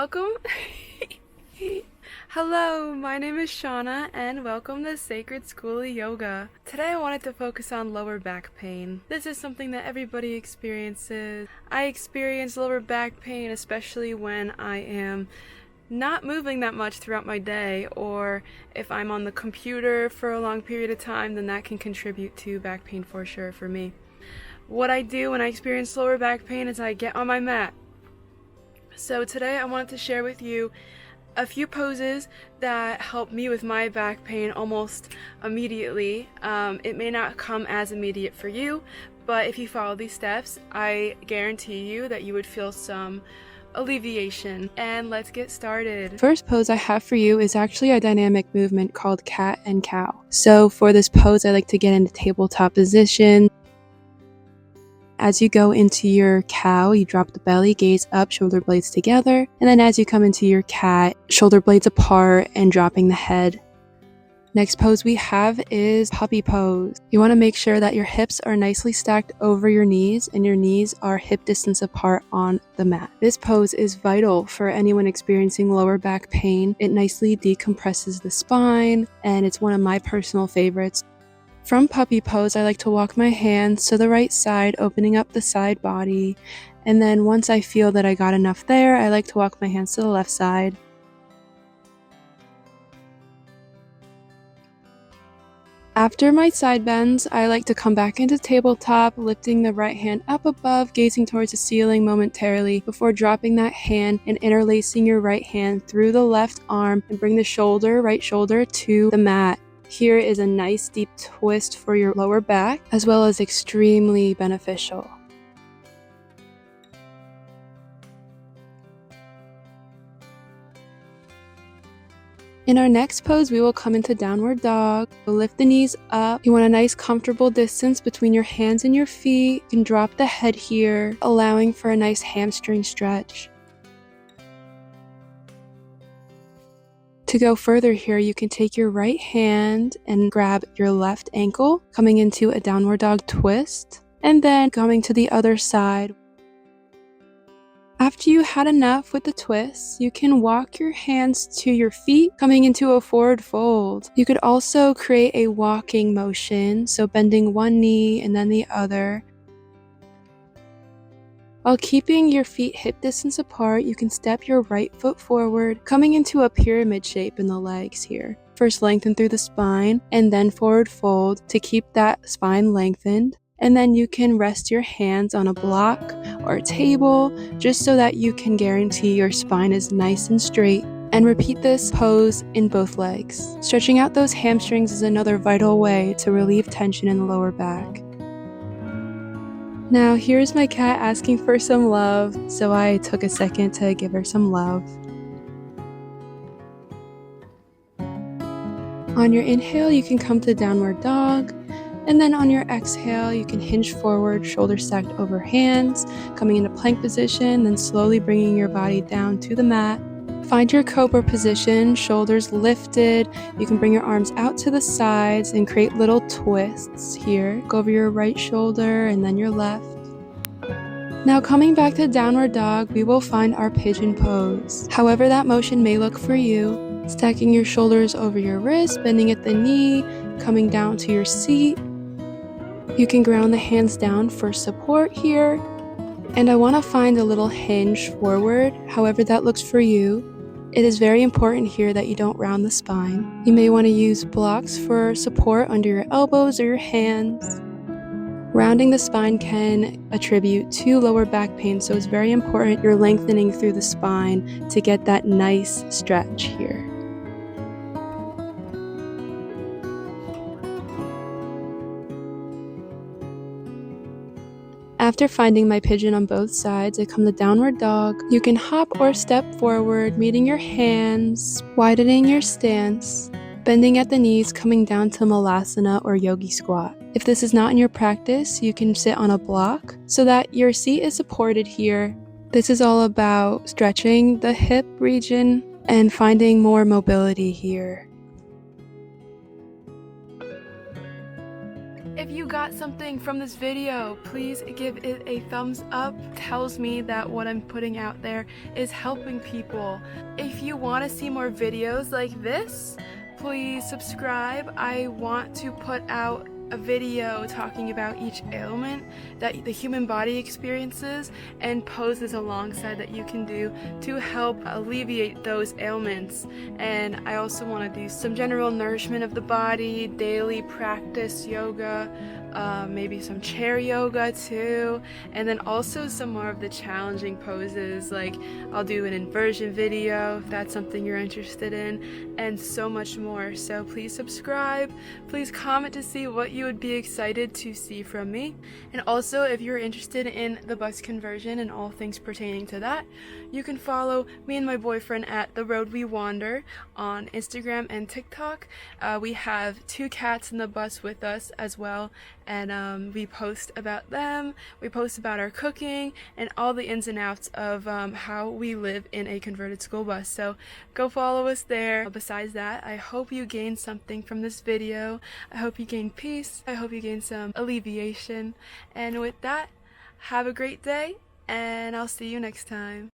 Welcome. Hello, my name is Shauna and welcome to Sacred Skoolie Yoga. Today I wanted to focus on lower back pain. This is something that everybody experiences. I experience lower back pain especially when I am not moving that much throughout my day, or if I'm on the computer for a long period of time, then that can contribute to back pain for sure for me. What I do when I experience lower back pain is I get on my mat. So today I wanted to share with you a few poses that help me with my back pain almost immediately. It may not come as immediate for you, but if you follow these steps, I guarantee you that you would feel some alleviation. And let's get started. First pose I have for you is actually a dynamic movement called cat and cow. So for this pose, I like to get into tabletop position. As you go into your cow, you drop the belly, gaze up, shoulder blades together. And then as you come into your cat, shoulder blades apart and dropping the head. Next pose we have is puppy pose. You want to make sure that your hips are nicely stacked over your knees and your knees are hip distance apart on the mat. This pose is vital for anyone experiencing lower back pain. It nicely decompresses the spine and it's one of my personal favorites. From puppy pose, I like to walk my hands to the right side, opening up the side body. And then once I feel that I got enough there, I like to walk my hands to the left side. After my side bends, I like to come back into tabletop, lifting the right hand up above, gazing towards the ceiling momentarily before dropping that hand and interlacing your right hand through the left arm and bring the right shoulder to the mat. Here is a nice deep twist for your lower back, as well as extremely beneficial. In our next pose, we will come into downward dog. We'll lift the knees up. You want a nice comfortable distance between your hands and your feet. You can drop the head here, allowing for a nice hamstring stretch. To go further here, you can take your right hand and grab your left ankle, coming into a downward dog twist, and then coming to the other side. After you had enough with the twists, you can walk your hands to your feet, coming into a forward fold. You could also create a walking motion, so bending one knee and then the other. While keeping your feet hip distance apart, you can step your right foot forward, coming into a pyramid shape in the legs here. First lengthen through the spine and then forward fold to keep that spine lengthened. And then you can rest your hands on a block or a table just so that you can guarantee your spine is nice and straight. And repeat this pose in both legs. Stretching out those hamstrings is another vital way to relieve tension in the lower back. Now here's my cat asking for some love, so I took a second to give her some love. On your inhale, you can come to downward dog, and then on your exhale, you can hinge forward, shoulders stacked over hands, coming into plank position, then slowly bringing your body down to the mat. Find your cobra position, shoulders lifted. You can bring your arms out to the sides and create little twists here. Go over your right shoulder and then your left. Now coming back to downward dog, we will find our pigeon pose. However that motion may look for you, stacking your shoulders over your wrist, bending at the knee, coming down to your seat. You can ground the hands down for support here. And I want to find a little hinge forward, however that looks for you. It is very important here that you don't round the spine. You may want to use blocks for support under your elbows or your hands. Rounding the spine can attribute to lower back pain, so it's very important you're lengthening through the spine to get that nice stretch here. After finding my pigeon on both sides, I come to downward dog. You can hop or step forward, meeting your hands, widening your stance, bending at the knees, coming down to malasana or yogi squat. If this is not in your practice, you can sit on a block so that your seat is supported here. This is all about stretching the hip region and finding more mobility here. If you got something from this video, please give it a thumbs up. It tells me that what I'm putting out there is helping people. If you want to see more videos like this, please subscribe. I want to put out a video talking about each ailment that the human body experiences and poses alongside that you can do to help alleviate those ailments. And I also want to do some general nourishment of the body, daily practice yoga, maybe some chair yoga too, and then also some more of the challenging poses, like I'll do an inversion video if that's something you're interested in, and so much more. So please subscribe, please comment to see what you would be excited to see from me. And also, if you're interested in the bus conversion and all things pertaining to that, you can follow me and my boyfriend at The Road We Wander on Instagram and TikTok. We have 2 cats in the bus with us as well, and we post about them, we post about our cooking, and all the ins and outs of how we live in a converted school bus. So go follow us there. Besides that, I hope you gained something from this video. I hope you gained peace. I hope you gained some alleviation. And with that, have a great day, and I'll see you next time.